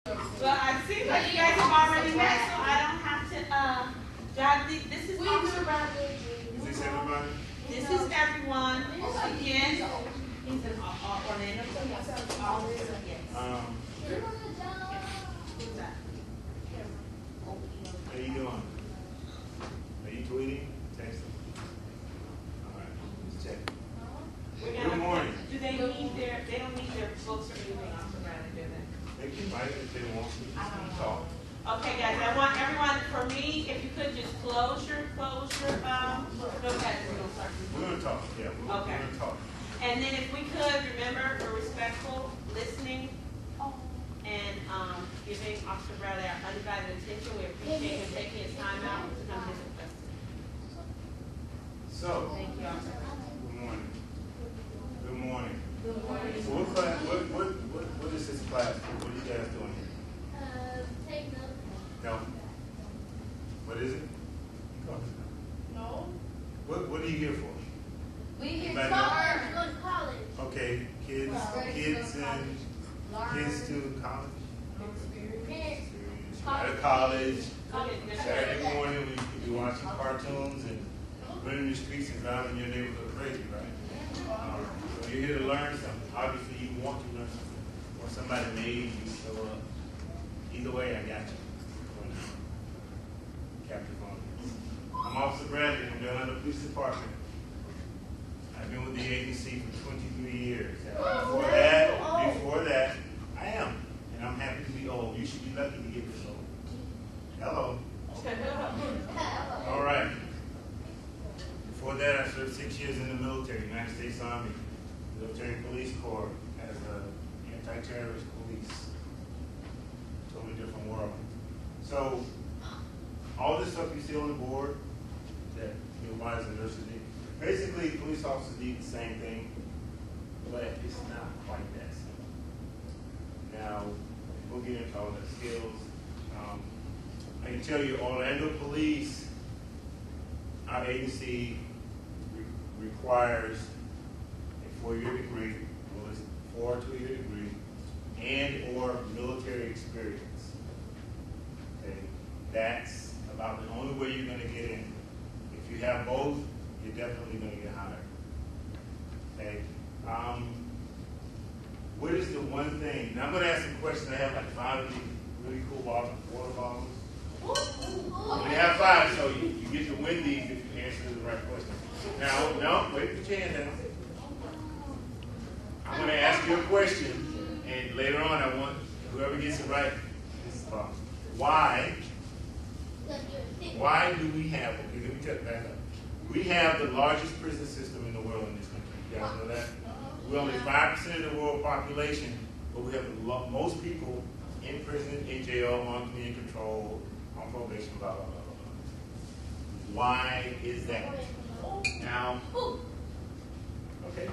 Well, it seems like you guys have already met, so I don't have to, this is Officer Bradley. Is this everybody? This is everyone. Again, he's an Orlando police officer, yes. Who's that? How you doing? Are you tweeting? Texting? All right, let's check. Good morning. Do they don't need their books or anything, Officer Bradley, do they? They can write it if they want to. Talk. Okay, guys, I want everyone, for me, if you could just close your, go ahead, we're gonna start. We're going to talk, yeah. We're Okay. going to talk. And then if we could, remember, for respectful listening and giving Officer Bradley our undivided attention, we appreciate him taking his time out to come visit us. So, Thank you, Officer. good morning. Good morning. Good morning. So what class, what is this class? What are you guys doing here? Take notes. No. What is it? No. What are you here for? We get Anybody college. Go to college. Okay, kids to college? Parents. Out of college. Okay, Saturday morning, we could be watching cartoons and running the streets and driving your neighborhood crazy, right? So you're here to learn something. Obviously, you want to learn something. Or somebody made you show up. Either way, I got you. Captain Vaughn. I'm Officer Bradley from the Orlando Police Department. I've been with the agency for 23 years. Before that, I am. And I'm happy to be old. You should be lucky to get this old. Hello. All right. Before that, I served 6 years in the military, United States Army, Military Police Corps, as an anti-terrorist police. Totally different world. So, all this stuff you see on the board, that your wives and nurses need, basically, police officers need the same thing, but it's not quite that simple. Now, we'll get into all the skills. I can tell you, Orlando Police, our agency requires a 4-year degree, well, it's 4 2-year degree, and or military experience. Okay, that's about the only way you're going to get in. If you have both, you're definitely going to get hired. Okay. What is the one thing? Now I'm going to ask some questions. I have like 5 of these really cool water bottles. I only have 5, so you get to win these if you answer the right question. Now, no, wait, put your hand down. I'm going to ask you a question, and later on, I want whoever gets it right. Why do we have? Okay, let me tell you back up. We have the largest prison system in the world in this country. You guys know that? We're only 5% of the world population, but we have the most people in prison, in jail, on community control, on probation, blah, blah, blah, blah. Why is that? Now, okay,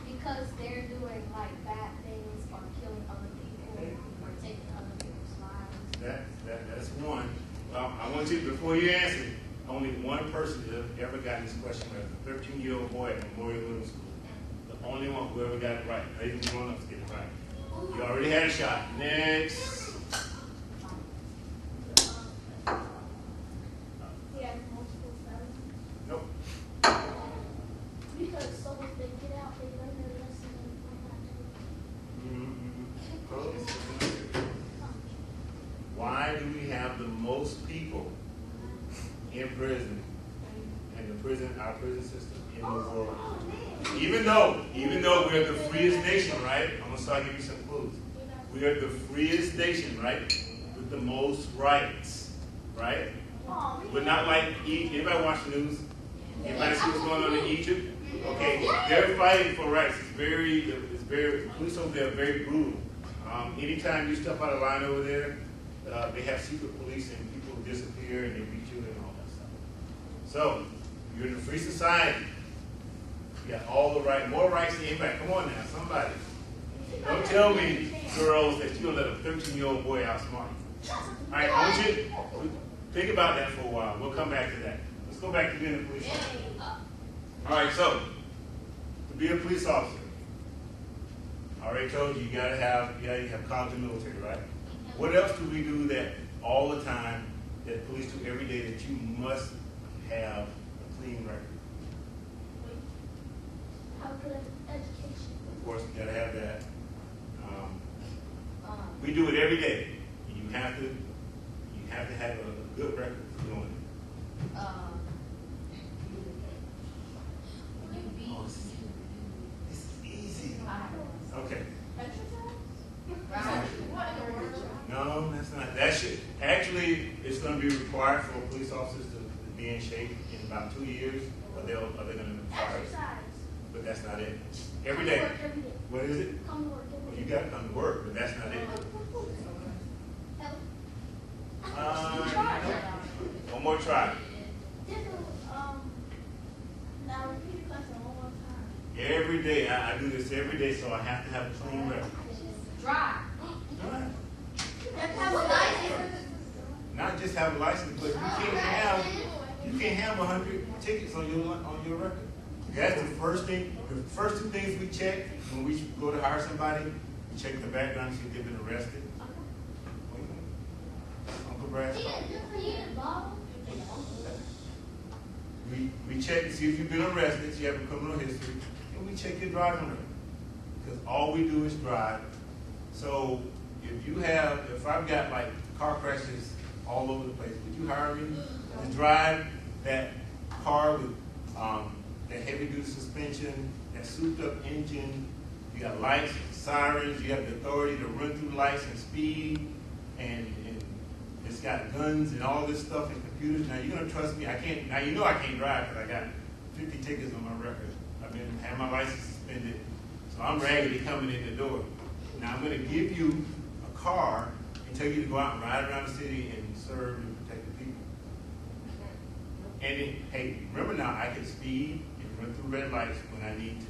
Because they're doing like bad things or killing other people or taking other people's lives. That's one. Well, I want you, before you answer, only one person has ever gotten this question right. A 13-year-old boy at Memorial Middle School. The only one who ever got it right. Not even grown-ups get it right. You already had a shot. Next. He has multiple felonies. Nope. Because so if they get out, they learn their lesson and come back to it. Why do we have the most people in prison and our prison system in the world? Even though we're the freest nation, right? I'm gonna start giving you some clues. We are the freest nation, right? With the most rights, right? We're not like anybody watch the news? Anybody see what's going on in Egypt? Okay, they're fighting for rights. It's very police over there are very brutal. Anytime you step out of line over there, they have secret police and people disappear and they beat you and all that stuff. So, you're in a free society. You got all the right, more rights than anybody. Come on now, somebody. Don't tell me, girls, that you'll let a 13-year-old boy outsmart you. All right, I want you to think about that for a while. We'll come back to that. Let's go back to being a police officer. All right, so, to be a police officer, I already told you, you gotta have college and military, right? What else do we do that all the time, that police do every day, that you must have a clean record? Have good education. Of course, you gotta have that. We do it every day. You have to have a good record for doing it. Oh, this is easy. Okay. No, that's not. That should actually, it's going to be required for police officers to be in shape in about 2 years, or they're going to be fired. But that's not it. Every day. What is it? Come to work. Well, you got to come to work, but that's not it. One more try. Now repeat the question one more time. Every day, I do this every day, so I have to have a clean record. Drive. Drive. Have a license. Not just have a license, but you can't have 100 tickets on your record. That's the first thing. The first 2 things we check when we go to hire somebody, we check the background, see if they've been arrested. Uncle Brad. We check to see if you've been arrested, so you have a criminal history, and we check your driving record. Because all we do is drive. So if I've got like car crashes all over the place, would you hire me to drive that car with that heavy duty suspension, that souped up engine? You got lights, sirens, you have the authority to run through lights and speed, and it's got guns and all this stuff and computers. Now you're gonna trust me? I can't. Now you know I can't drive because I got 50 tickets on my record. I've had my license suspended, so I'm raggedy coming in the door. Now I'm gonna give you a car and tell you to go out and ride around the city and serve and protect the people. And then, hey, remember now, I can speed and run through red lights when I need to.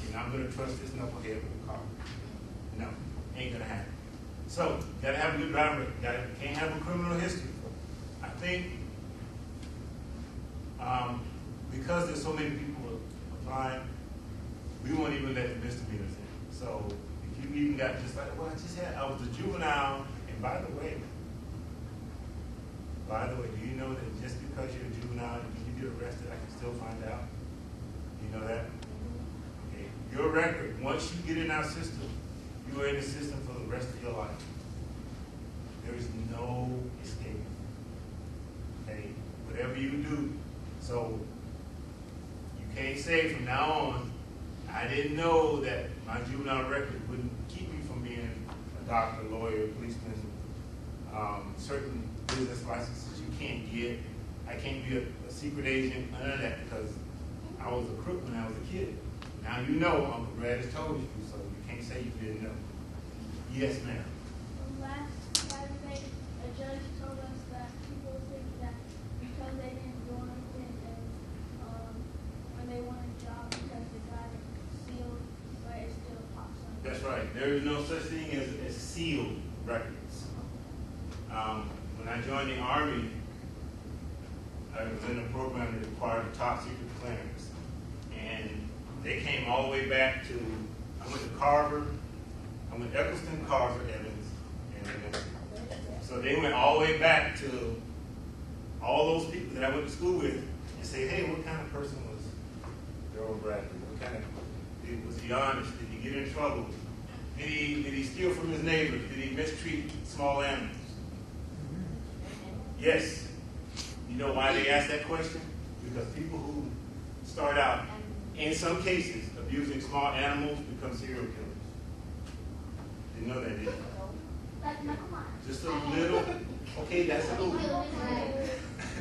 And I'm gonna trust this knucklehead with a car. No, ain't gonna happen. So, you gotta have a good driver. You can't have a criminal history. I think because there's so many people applying, we won't even let the misdemeanors in. So, if you even got just like, well, I was a juvenile, and by the way, do you know that just because you're a juvenile and you get arrested, I can still find out? Do you know that? Okay. Your record, once you get in our system, you are in the system for the rest of your life. There is no escape. Okay? Whatever you do. So, you can't say from now on, I didn't know that my juvenile record wouldn't keep me from being a doctor, lawyer, policeman, certain business licenses you can't get. I can't be a secret agent, none of that, because I was a crook when I was a kid. Now you know, Uncle Brad has told you, so you can't say you didn't know. Yes, ma'am. Last Saturday, a judge told us that people think that because they didn't do anything and when they want a job because they got it sealed, but it still pops up. That's right. There is no such thing as sealed records. When I joined the Army, I was in a program that required a top secret clearance. And they came all the way back to, I went to Carver, I went Eccleston, Carver, Evans, and Evans. So they went all the way back to all those people that I went to school with and say, hey, what kind of person was Derwin Bradley? Was he honest? Did he get in trouble? Did he steal from his neighbors? Did he mistreat small animals? Yes. You know why they ask that question? Because people who start out, in some cases, abusing small animals become serial killers. Didn't know that, did you? Just a little. Okay, that's a movie.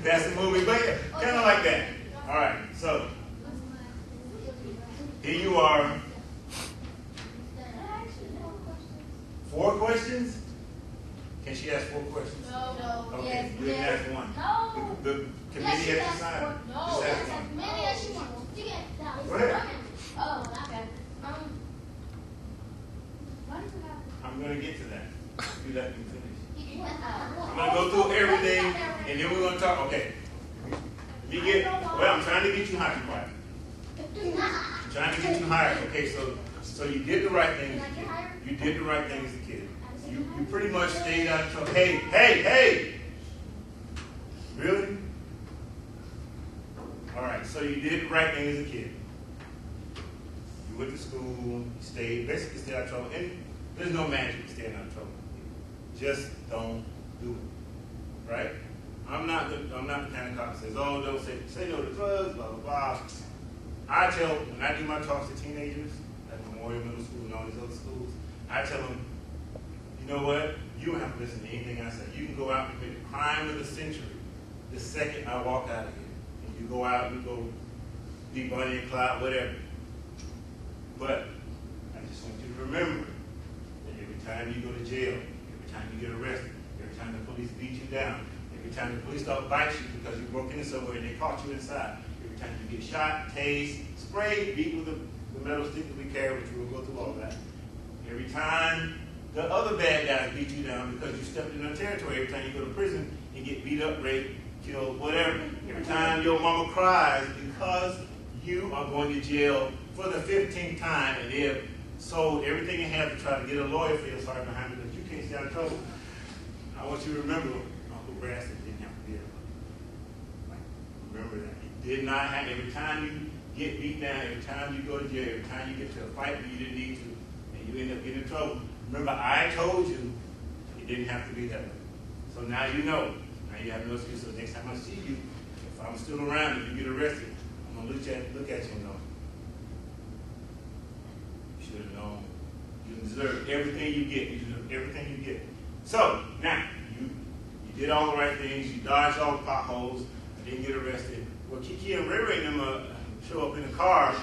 That's a movie, but yeah, kind of like that. All right, so here you are. 4 questions? Can she ask 4 questions? No. Okay, Yes. you didn't ask 1. No. The committee has decided. No. Just ask As 1. many as you want. You get that. Go ahead. Oh, okay. Why does it happen? I'm going to get to that. You let me finish. I'm I'm going to go through everything, and then we're going to talk. Okay. I'm trying to get you hired. I'm trying to get you hired. Okay, so So you did the right thing as a kid. You did the right thing as a kid. You pretty much stayed out of trouble. Hey! Really? All right, so you did the right thing as a kid. You went to school, you basically stayed out of trouble. And there's no magic in staying out of trouble. Just don't do it. Right? I'm not the kind of cop that says, oh, don't say no to drugs, blah, blah, blah. I tell, when I do my talks to teenagers, at Memorial Middle School and all these other schools, I tell them, you know what? You don't have to listen to anything I say. You can go out and commit the crime of the century the second I walk out of here. And you go out, you go be Bonnie and Clyde, whatever. But I just want you to remember that every time you go to jail, every time you get arrested, every time the police beat you down, every time the police don't bite you because you broke into somewhere and they caught you inside, every time you get shot, tased, sprayed, beat with the metal stick that we carry, which we'll go through all of that. Every time the other bad guys beat you down because you stepped in their territory, every time you go to prison and get beat up, raped, killed, whatever. Every time your mama cries because you are going to jail for the 15th time and they have sold everything you have to try to get a lawyer for your sorry behind it because you can't stay out of trouble. I want you to remember Uncle Braxton didn't have to be there. Remember that. It did not happen. Every time you get beat down, every time you go to jail, every time you get to a fight that you didn't need to, and you end up getting in trouble, remember I told you it didn't have to be that way. So now you know. Now you have no excuse. So next time I see you, if I'm still around and you get arrested, I'm going to look at you and know. You should have known. You deserve everything you get. You deserve everything you get. So, now, you did all the right things. You dodged all the potholes. You didn't get arrested. Well, Kiki and Ray Ray and them show up in the car.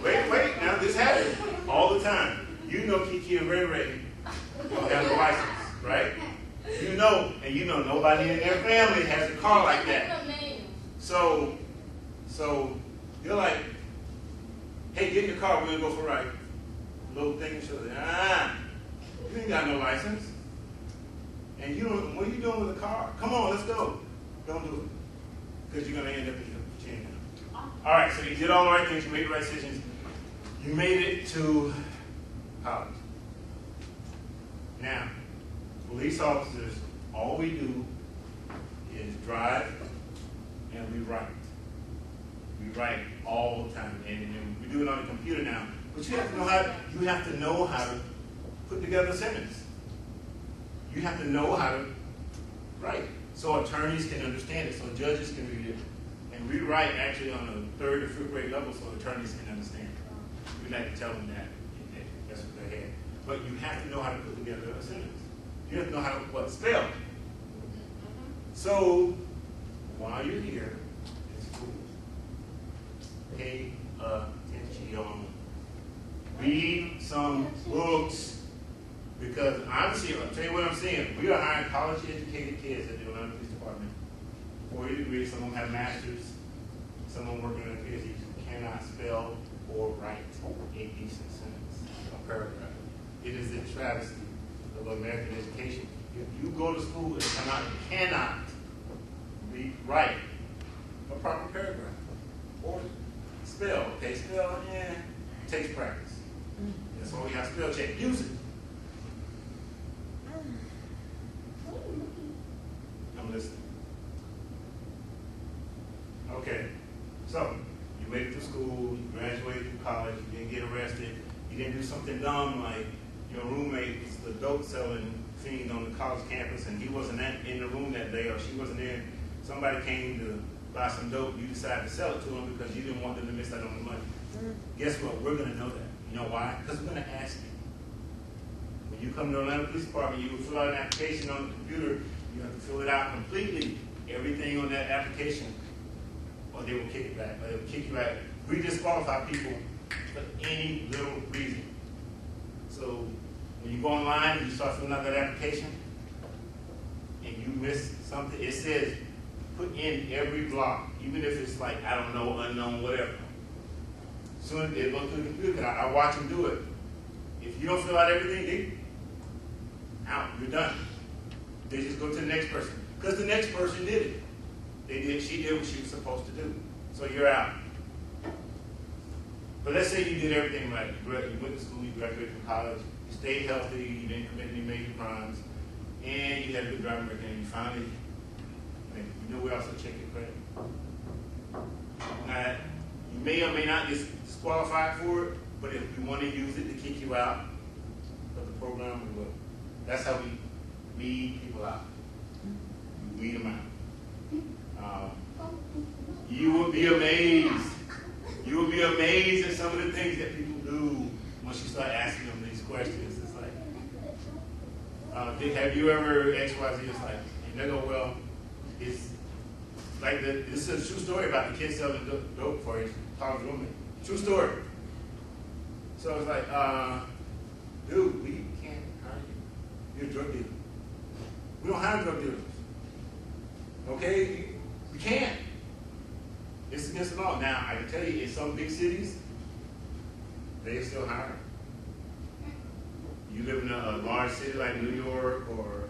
Wait, now this happens all the time. You know Kiki and Ray Ray don't have a license, right? You know nobody in their family has a car like that. So you're like, hey, get in the car, we're gonna go for a ride. Little thing shows, you ain't got no license. And what are you doing with the car? Come on, let's go. Don't do it. Because you're gonna end up in the chain. All right, so you did all the right things, you made the right decisions. You made it to college. Now, police officers, all we do is drive and we write. We write all the time, and we do it on the computer now. But you have to know how to put together a sentence. You have to know how to write, so attorneys can understand it, so judges can read it, and we write actually on a 3rd or 5th grade level, so attorneys can understand it. We like to tell them that. That's what they had. But you have to know how to put together a sentence. You have to know how to spell. So while you're here in school, pay attention. Read some books, because I'll tell you what I'm seeing. We are hiring college-educated kids at the Atlanta Police Department. 40 degrees, some of them have masters, some of them working on PhDs who cannot spell or write a decent sentence, a paragraph. It is a travesty of American education. If you go to school and cannot write a proper paragraph or spell, okay, spell, it takes practice. That's why we have spell check. Use it. I'm listening. Okay, so you made it through school, you graduated from college, you didn't get arrested, you didn't do something dumb like your roommate was the dope selling fiend on the college campus and he wasn't in the room that day, or she wasn't in. Somebody came to buy some dope, you decided to sell it to them because you didn't want them to miss out on the money. Guess what? We're going to know that. You know why? Because we're going to ask you. When you come to the Atlanta Police Department, you will fill out an application on the computer. You have to fill it out completely, everything on that application, or they will kick it back, or they will kick you out. We disqualify people for any little reason. So when you go online and you start filling out that application, and you miss something, it says put in every block, even if it's like, I don't know, unknown, whatever. Soon as they go through the computer, I watch them do it. If you don't fill out everything, they out, you're done. They just go to the next person. Because the next person did it. She did what she was supposed to do. So you're out. But let's say you did everything right. You went to school, you graduated from college, you stayed healthy, you didn't commit any major crimes, and you had a good driving record, and you finally, you know, we also check your credit. Now, you may or may not get disqualified for it, but if you want to use it to kick you out of the program, we will. That's how we weed people out. We weed them out. You will be amazed. You will be amazed at some of the things that people do once you start asking them these questions. It's like, have you ever XYZ? It's like, and they go, well, it's like this is a true story about the kid selling dope for his college roommate. True story. So it's like, dude, we can't hire you. You're a drug dealer. We don't hire drug dealers. Okay? We can't. It's against the law. Now, I can tell you, in some big cities, they still hire. You live in a large city like New York, or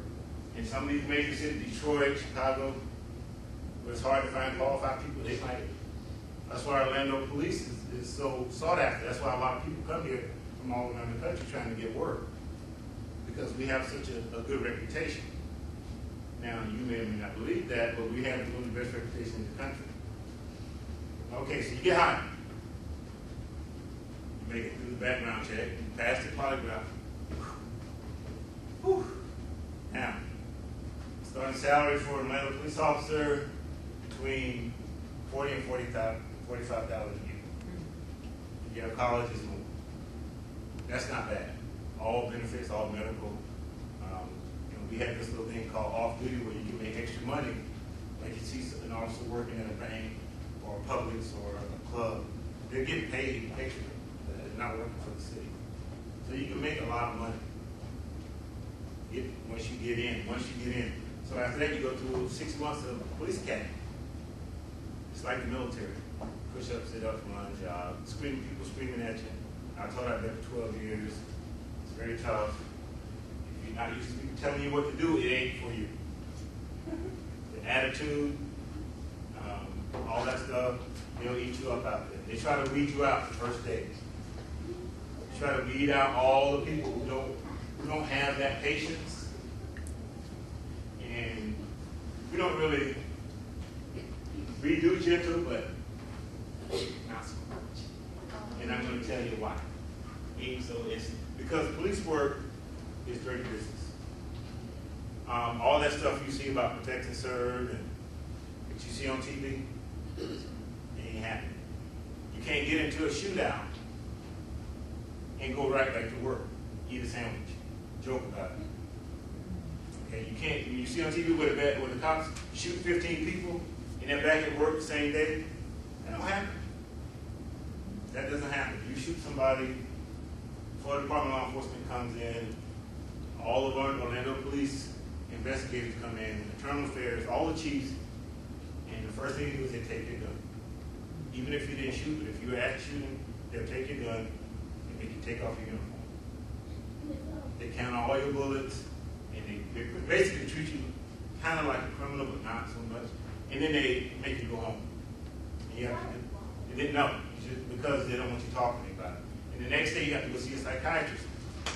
in some of these major cities, Detroit, Chicago, where it's hard to find qualified people, they hire. That's why Orlando police is so sought after. That's why a lot of people come here from all around the country trying to get work, because we have such a good reputation. Now, you may or may not believe that, but we have one of the best reputations in the country. Okay, so you get hired. You make it through the background check. You pass the polygraph. Whew. Now, starting salary for an Atlanta police officer between $40,000 and $45,000 a year. If you have college, it's more. That's not bad. All benefits, all medical. We have this little thing called off-duty where you can make extra money, like you see an officer working at a bank or a Publix or a club. They're getting paid extra. They're not working for the city. So you can make a lot of money once you get in. So after that, you go through 6 months of police academy. It's like the military. Push-ups, sit-ups, run, job, people screaming at you. I taught out there for 12 years. It's very tough. If you're not used to people telling you what to do, it ain't for you. The attitude, all that stuff, they'll eat you up out there. They try to weed you out the first days. They try to weed out all the people who don't have that patience. And we don't really, we do gentle, but not so much. And I'm going to tell you why. And so it's because police work is dirty business. All that stuff you see about protect and serve and that you see on TV, it ain't happening. You can't get into a shootout and go right back to work, eat a sandwich, joke about it. Okay, you can't. You see on TV where the cops shoot 15 people and they're back at work the same day. That don't happen. That doesn't happen. You shoot somebody, Florida Department of Law Enforcement comes in, all of our Orlando police investigators come in, internal affairs, all the chiefs, and the first thing they do is they take your gun. Even if you didn't shoot, but if you were at shooting, they'll take your gun and make you take off your uniform. They count all your bullets, and they basically treat you kind of like a criminal, but not so much. And then they make you go home. And you have to, and then no, just because they don't want you talking about it. And the next day you have to go see a psychiatrist.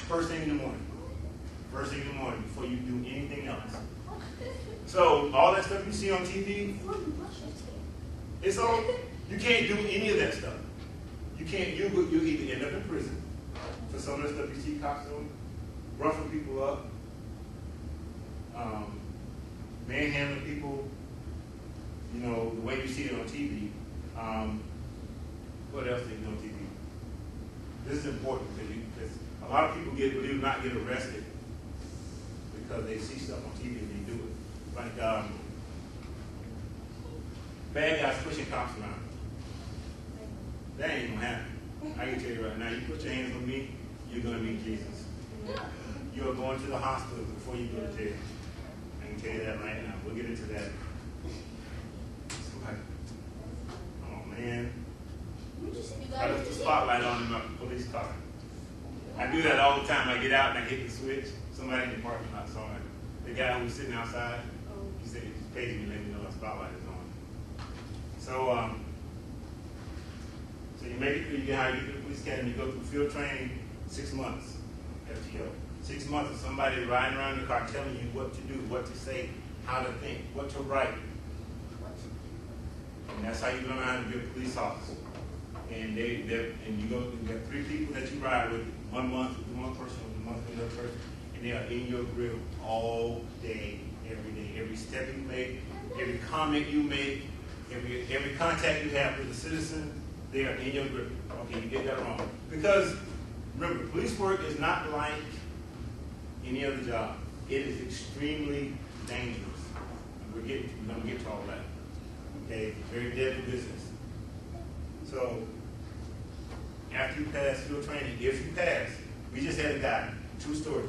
First thing in the morning. First thing in the morning before you do anything else. So all that stuff you see on TV, it's all, you can't do any of that stuff. You can't, you either end up in prison for some of the stuff you see cops doing, roughing people up, manhandling people, you know, the way you see it on TV. What else do you know on TV? This is important because a lot of people believe it or not, get arrested because they see stuff on TV and they do it. Like bad guys pushing cops around. That ain't gonna happen. I can tell you right now, you put your hands on me, you're gonna meet Jesus. You're going to the hospital before you go to jail. I can tell you that right now. We'll get into that. Somebody, oh man. I left the spotlight on in my police car. I do that all the time. I get out and I hit the switch. Somebody in the parking lot saw it. The guy who was sitting outside, he said he just paid me to let me know the spotlight is on. So So you make it through, you get hired, you get to the police academy, you go through field training, 6 months, FTO. 6 months of somebody riding around in the car telling you what to do, what to say, how to think, what to write. And that's how you learn how to be a police officer. And you got 3 people that you ride with, 1 month with one person, 1 month with another person, and they are in your grill all day, every step you make, every comment you make, every contact you have with a citizen, they are in your grill. Okay, you get that wrong. Because remember, police work is not like any other job. It is extremely dangerous. We're going to get to all that. Okay, it's a very deadly business. So, after you pass field training, if you pass, we just had a guy, true story.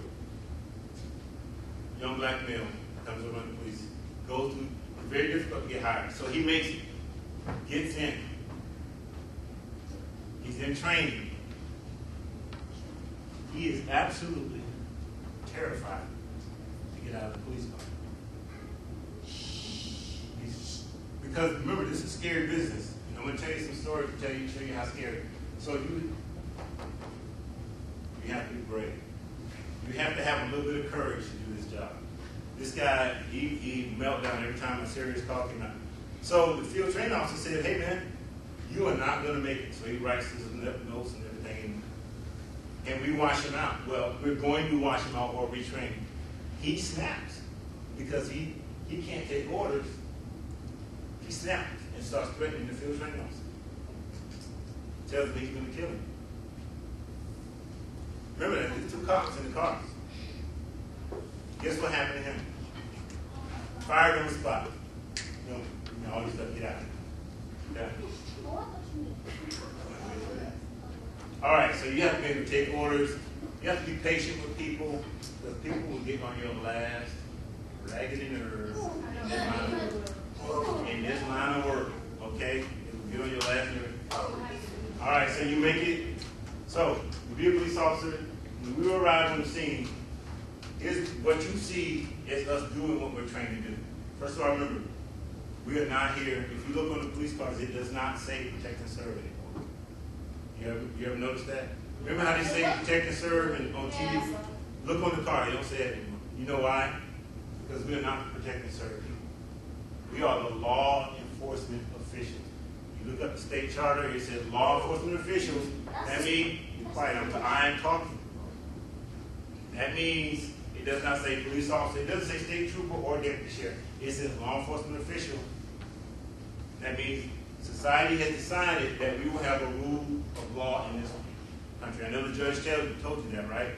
Young black male comes over to the police, goes through, it's very difficult to get hired. So he makes it, gets in. He's in training. He is absolutely terrified to get out of the police car. Because remember, this is a scary business. And I'm going to tell you some stories to show you how scary. So you have to be brave. You have to have a little bit of courage to do this job. This guy, he melted down every time a serious call came out. So the field training officer said, hey man, you are not going to make it. So he writes his notes and everything. And we wash him out. Well, we're going to wash him out or retrain him. He snaps because he can't take orders. He snaps and starts threatening the field training officer. Tells him he's going to kill him. Remember that, there's 2 cops in the cars. Guess what happened to him? Fired on the spot. You know, all this stuff, get out. Yeah. All right, so you have to be able to take orders. You have to be patient with people, because people will get on your last raggedy nerves in this line of work, okay? It will get on your last nerve. All right, so you make it. So, you be a police officer. When we arrive on the scene, here's what you see is us doing what we're trained to do. First of all, remember, we are not here. If you look on the police cars, it does not say protect and serve anymore. You ever noticed that? Remember how they say protect and serve and on TV? Look on the car, they don't say it anymore. You know why? Because we are not to protect and serve people. We are the law enforcement officials. You look up the state charter, it says law enforcement officials. That means, be quiet, I am talking. That means it does not say police officer, it doesn't say state trooper or deputy sheriff. It says law enforcement official. That means society has decided that we will have a rule of law in this country. I know the judge told you that, right?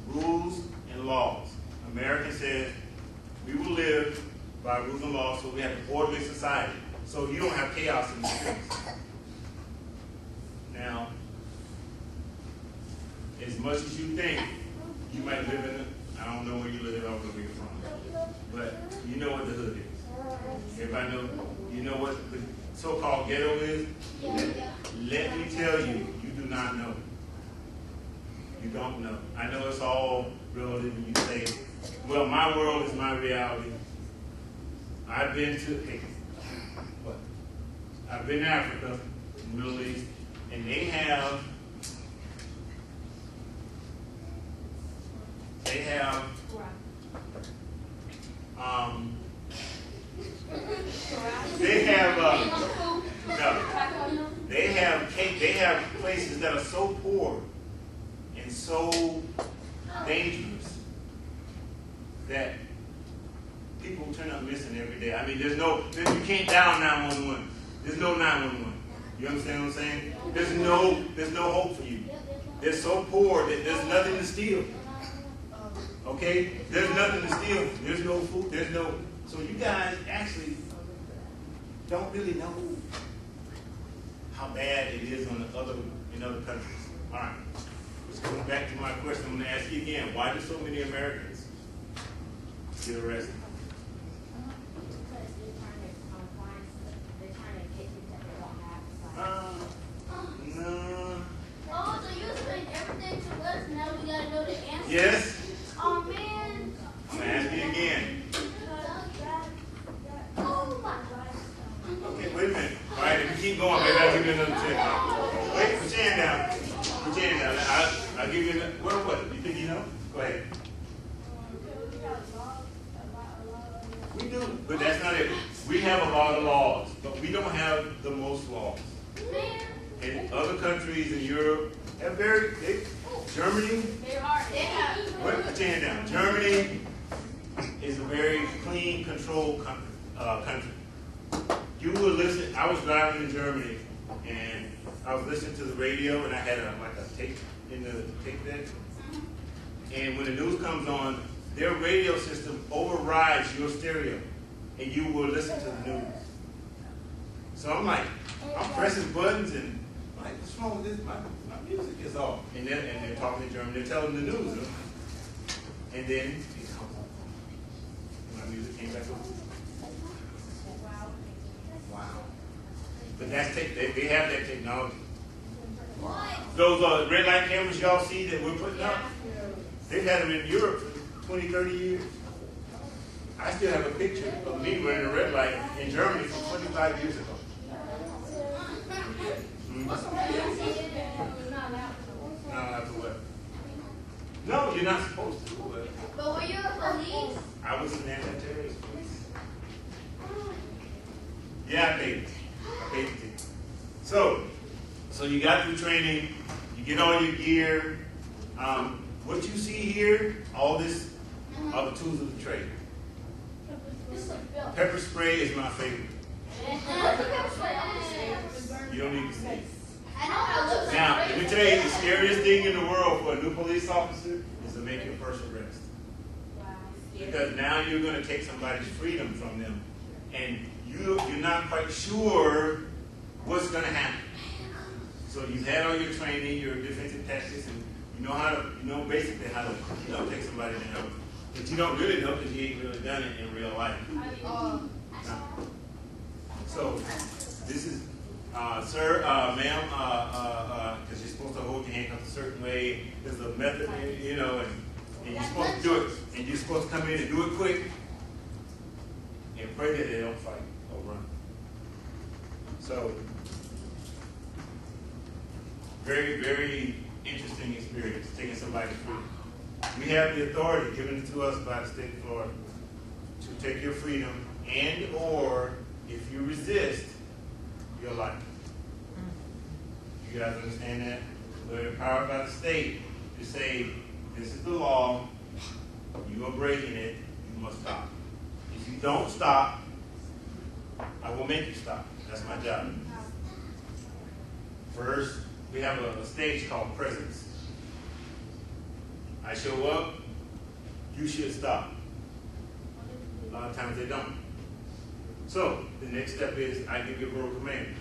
Rules and laws. America says we will live by rules and laws, so we have an orderly society. So you don't have chaos in the streets. Now, as much as you think you might live in I don't know where you live, I don't know where you're from, but you know what the hood is. Everybody know, you know what the so-called ghetto is? Let me tell you, you do not know. You don't know. I know it's all relative when you say, well, my world is my reality. I've been to, I've been to Africa, the Middle East, and they have they have places that are so poor and so dangerous that people turn up missing every day. I mean, you can't dial 911. There's no 911. You understand what I'm saying? There's no hope for you. They're so poor that there's nothing to steal. Okay? There's nothing to steal. There's no food. So you guys actually don't really know how bad it is in other countries. All right. Let's go back to my question. I'm going to ask you again. Why do so many Americans get arrested? No. Oh, so you explained everything to us, now we gotta know the answer? Yes? Oh, man. I'm going to ask you again. Oh, my God. Okay, wait a minute. All right, if you keep going, maybe I'll give you another tip. Wait But that's not it. We have a lot of laws, but we don't have the most laws. And other countries in Europe have Germany, put your hand down. Germany is a very clean, controlled country. You will listen. I was driving in Germany, and I was listening to the radio, and I had like a tape in the tape deck. And when the news comes on, their radio system overrides your stereo, and you will listen to the news. So I'm like, I'm pressing buttons, and I'm like, what's wrong with this? My music is off. And they're talking in German. They're telling the news. And then my music came back on. Wow. But they have that technology. Those red light cameras y'all see that we're putting up, they've had them in Europe for 20, 30 years. I still have a picture of me wearing a red light in Germany from 25 years ago. No, you're not supposed to. But were you a police? I was an anti-terrorist police. Yeah, I paid the ticket. So you got through training, you get all your gear. What you see here, all this are the tools of the trade. Pepper spray is my favorite. You don't need to see it. Now, let me tell you, the scariest thing in the world for a new police officer is to make your first arrest. Because now you're going to take somebody's freedom from them, and you're not quite sure what's going to happen. So you've had all your training, your defensive tactics, and you know basically how to take somebody down. But you don't really know because you ain't really done it in real life. So this is, sir, ma'am, because you're supposed to hold your handcuffs a certain way. There's a method, and you're supposed to do it, and you're supposed to come in and do it quick, and pray that they don't fight or run. So, very, very interesting experience, taking somebody free. We have the authority given to us by the state of Florida to take your freedom and or, if you resist, your life. You guys understand that? We're empowered by the state to say, this is the law, you are breaking it, you must stop. If you don't stop, I will make you stop. That's my job. First, we have a stage called presence. I show up, you should stop. A lot of times they don't. So, the next step is I give you a verbal command.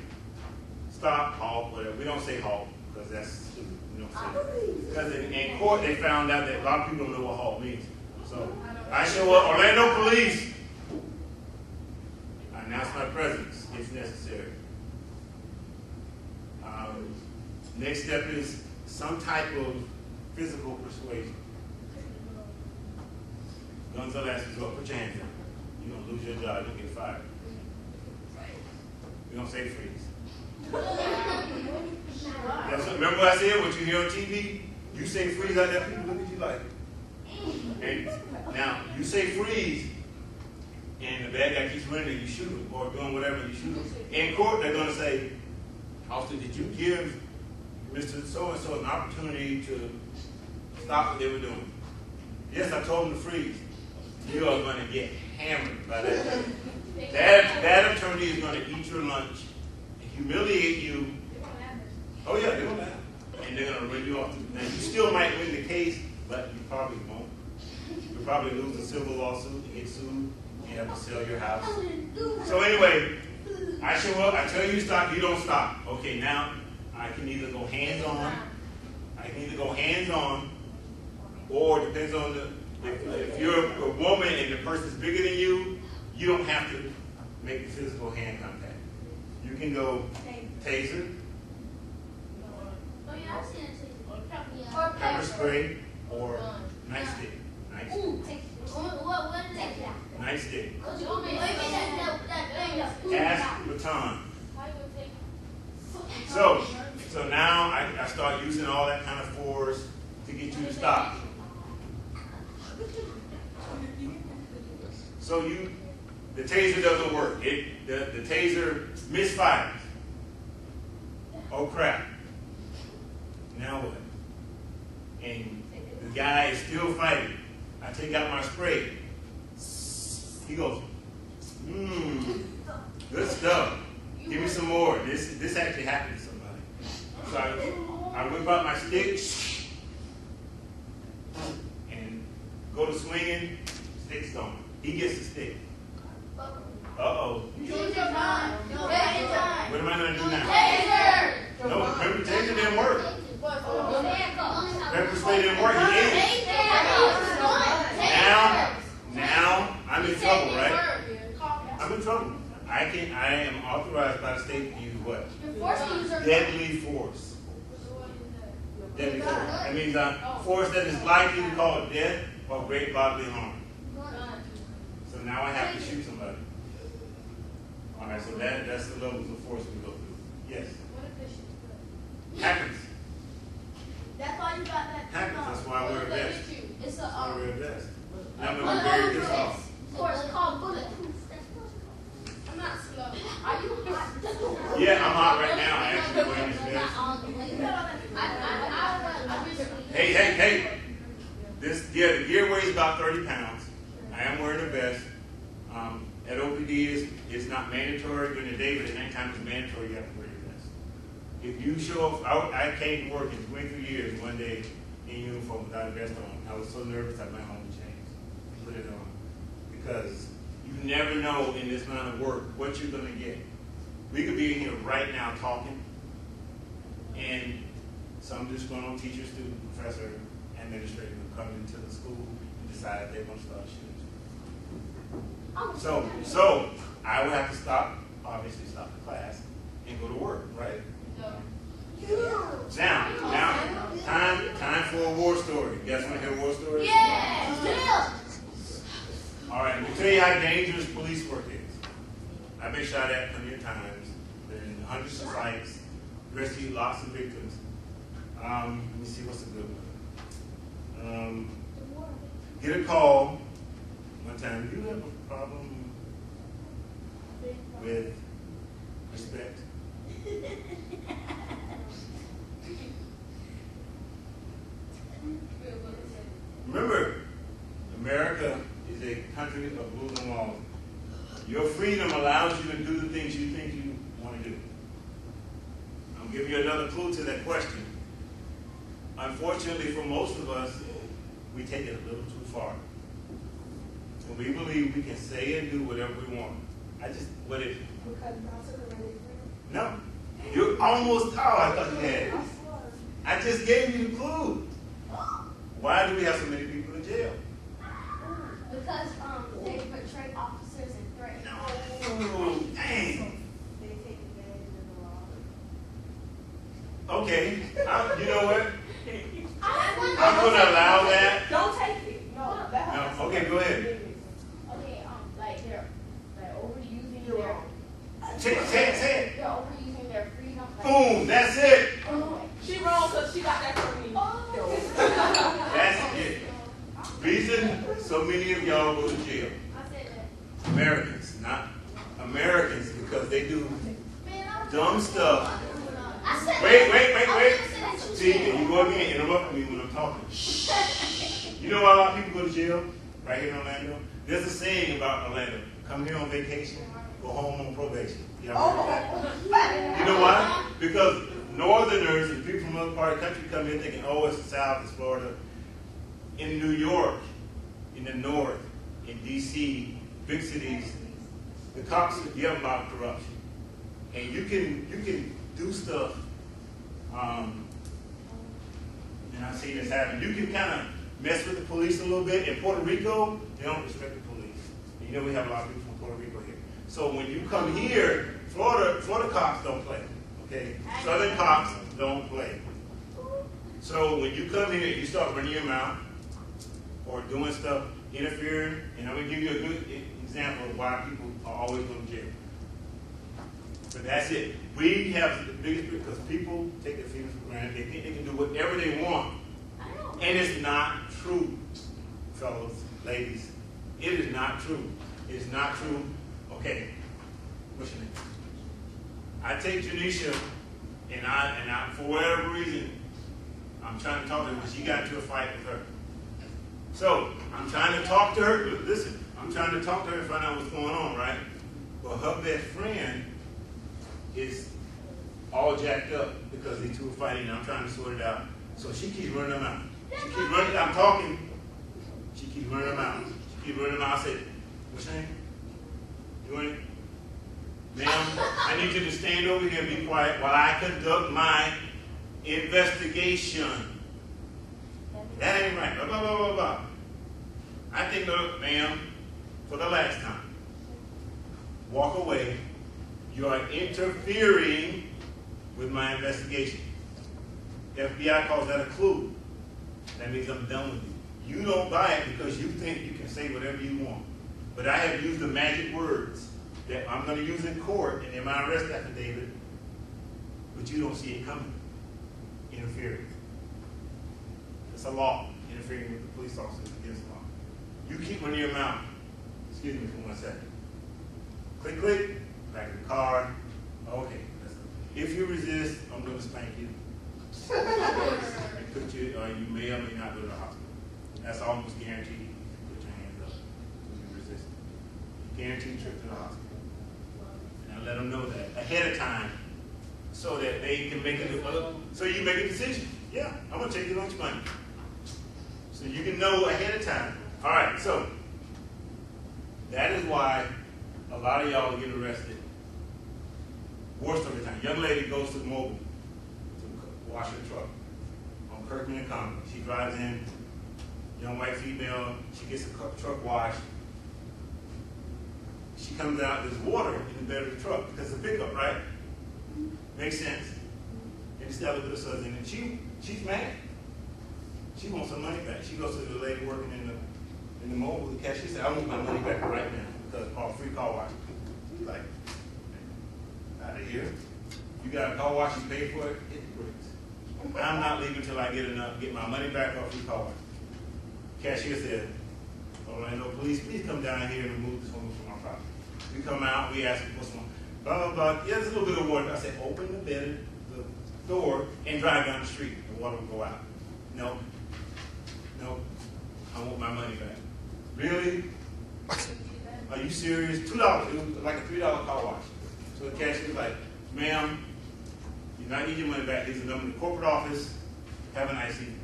Stop, halt, whatever. We don't say halt, because that's stupid. We don't say that. Because in court, they found out that a lot of people don't know what halt means. So, I show up, Orlando Police. I announce my presence, if necessary. Next step is some type of physical persuasion. Guns are last resort. Put your hands down. You're going to lose your job. You'll get fired. We don't say freeze. Remember what I said? What you hear on TV? You say freeze out there, people look at you like. And now, you say freeze, and the bad guy keeps running, and you shoot him, or doing whatever, you shoot him. In court, they're going to say, officer, did you give Mr. So-and-so an opportunity to stop what they were doing? Yes, I told him to freeze. You are going to get hammered by that attorney. That attorney is going to eat your lunch and humiliate you. Oh yeah, they're going to. And they're going to run you off. Now, you still might win the case, but you probably won't. You'll probably lose a civil lawsuit and get sued. You have to sell your house. So anyway, I show up, I tell you to stop, you don't stop. Okay, now I can either go hands-on, or depends on if you're a woman and the person's bigger than you, you don't have to make the physical hand contact. You can go taser, pepper spray, or nightstick. Nightstick. Cast baton. So now I start using all that kind of force to get you to stop. So The taser doesn't work. The taser misfires. Oh crap. Now what? And the guy is still fighting. I take out my spray. He goes, good stuff. Give me some more. This actually happened to somebody. So I whip out my stick and go to swinging. Stick's gone. He gets the stick. Uh-oh. What am I going to do now? No, remember, taser didn't work. Pepper spray didn't work. He ate it. Now, I'm in trouble, right? I'm in trouble. I am authorized by the state to use what? Deadly force. Deadly force. That means force that is likely to cause death or great bodily harm. So now I have to shoot somebody. All right, so that's the levels of force we go through. Yes. Happens. That's why you got that. Happens. That's why I wear a vest. It's I wear a vest. a I'm going to be very pissed off. course called bulletproof. I'm not slow. Are you hot? Yeah, I'm hot right now. I'm actually wearing this vest. Hey. The gear weighs about 30 pounds. I am wearing a vest. At OPD, it's not mandatory during the day, but at nighttime it's mandatory. You have to wear your vest. If you show up, I came to work in 23 years one day in uniform without a vest on. I was so nervous I went home and changed. Put it on. Because you never know in this line of work what you're going to get. We could be in here right now talking, and some just going on teacher, student, professor, administrator will come into the school and decide they want to start shooting. So I would have to obviously stop the class and go to work, right? Now, time for a war story. You guys want to hear a war story? Yeah. All right, let me tell you how dangerous police work is. I've been shot at plenty of times, been in hundreds of fights, rescued lots of victims. Let me see what's a good one. Get a call one time. Do you have a problem with respect? Remember, America is a country of rules and laws. Your freedom allows you to do the things you think you want to do. I'll give you another clue to that question. Unfortunately, for most of us, we take it a little too far. When we believe we can say and do whatever we want. What is it? No. You're almost, I thought you had it. I just gave you the clue. Why do we have so many people in jail? Because they portray officers and threats. No, dang. They take advantage of the law. Okay, you know what? I'm I'm going to allow that. Don't take it. No, that No, okay, go ahead. Okay, like they're overusing You're their. wrong. Say it. They're overusing their freedom. Boom, that's it. She wrong because she got that from me. That's it. Reason so many of y'all go to jail. I said that. Americans, not Americans, because they do dumb stuff. I said Wait. that. See, you go again, interrupt me when I'm talking. You know why a lot of people go to jail right here in Orlando? There's a saying about Orlando. Come here on vacation, go home on probation. You know why? Because northerners and people from other parts of the country come here thinking, oh, it's the South, it's Florida. In New York, in the North, in D.C., big cities, the cops, you have a lot of corruption. And you can do stuff, and I've seen this happen. You can kind of mess with the police a little bit. In Puerto Rico, they don't respect the police. And you know we have a lot of people from Puerto Rico here. So when you come here, Florida cops don't play. Okay? Southern cops don't play. So when you come here, you start running your mouth or doing stuff, interfering, and I'm going to give you a good example of why people are always going to jail. But that's it. We have the biggest, because people take their freedom for granted. They think they can do whatever they want. And it's not true, fellows, ladies. It is not true. It's not true. Okay. What's your name? I take Janisha, and I, for whatever reason, I'm trying to talk to her because she got into a fight with her. So, I'm trying to talk to her. Listen, I'm trying to talk to her and find out what's going on, right? Well, her best friend is all jacked up because they two are fighting, and I'm trying to sort it out. So she keeps running them out. She keeps running, I'm talking. She keeps running them out. She keeps running them out. I said, what's your name? You want it? Ma'am, I need you to stand over here and be quiet while I conduct my investigation. That ain't right. Blah, blah, blah, blah, blah. I think, ma'am, for the last time, walk away. You are interfering with my investigation. FBI calls that a clue. That means I'm done with you. You don't buy it because you think you can say whatever you want. But I have used the magic words that I'm going to use in court and in my arrest affidavit, but you don't see it coming. Interfering. It's a law. Interfering with the police officers against the law. You keep running your mouth. Excuse me for 1 second. Click, click. Back in the car. Okay. If you resist, I'm going to spank you. And put you, or you may or may not go to the hospital. That's almost guaranteed. Put your hands up when you resist. Guaranteed trip to the hospital. And I let them know that ahead of time so that they can make so you make a decision. Yeah, I'm going to take your lunch money. So you can know ahead of time. All right, so that is why a lot of y'all get arrested. Worst of the time. Young lady goes to the mobile to wash her truck on Kirkman and Conway. She drives in, young white female, she gets her truck washed. She comes out, there's water in the bed of the truck because it's a pickup, right? Makes sense. And it's got a little suds in it. She's mad. She wants her money back. She goes to the lady working in the mobile, the cashier said, I want my money back right now because it's free car wash. She's like, out of here. You got a car wash, you pay for it, hit the brakes. I'm not leaving until I get my money back off free car wash. Cashier said, Orlando police, please come down here and remove this woman from our property. We come out, we ask what's wrong. Blah, blah, blah. Yeah, there's a little bit of water. I said, open the door and drive down the street. The water will go out. No. No. I want my money back. Really? Are you serious? $2. It was like a $3 car wash. So the cashier's like, ma'am, you're not getting your money back. Here's the number to the corporate office. Have a nice evening.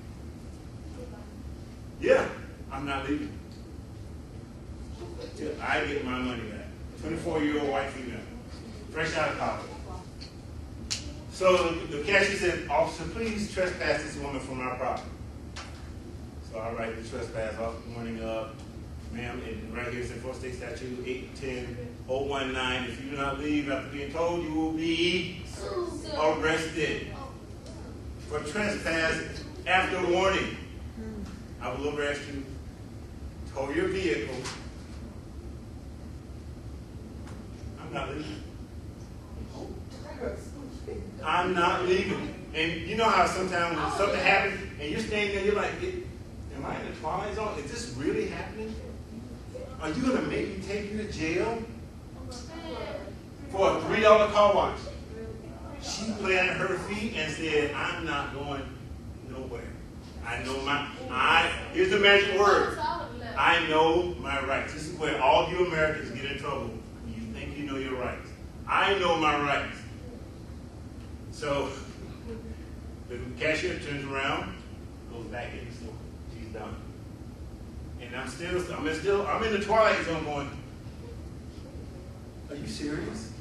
Yeah, I'm not leaving till I get my money back. 24-year-old white female, fresh out of college. So the cashier said, officer, please trespass this woman from our property. So I write the trespass off, warning up, ma'am, and right here it says Florida State Statute 810-019. If you do not leave after being told, you will be arrested for trespass after warning. I will arrest you, tow your vehicle. I'm not leaving. I'm not leaving. And you know how sometimes when something happens and you're standing there, you're like, am I in the twilight zone? Is this really happening? Are you going to make me take you to jail for a $3 car wash? She planted her feet and said, I'm not going nowhere. I know here's the magic word. I know my rights. This is where all you Americans get in trouble when you think you know your rights. I know my rights. So the cashier turns around, goes back in the store. She's done. And I'm in the twilight zone going, are you serious?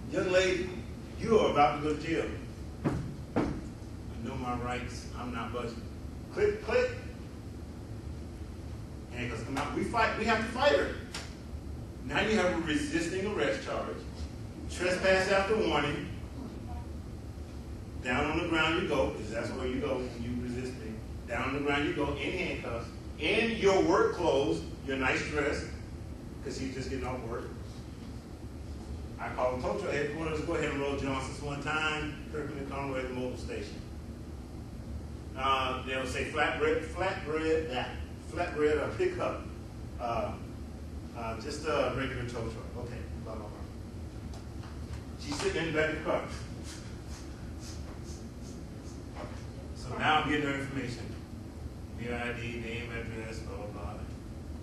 Young lady, you are about to go to jail. I know my rights. I'm not budging. Click, click. And because we have to fight her. Now you have a resisting arrest charge, trespass after warning. Down on the ground you go, because that's where you go when you resisting. Down on the ground you go, in handcuffs, in your work clothes, your nice dress, because you're just getting off work. I call the tow truck headquarters, go ahead and roll Johnson's one time, Kirkman and Conway at the mobile station. They'll say flatbread or pickup, Just a regular tow truck. Okay, blah, blah, blah. She's sitting in the back of the car. So now I'm getting her information. Your ID, name, address, blah, blah, blah.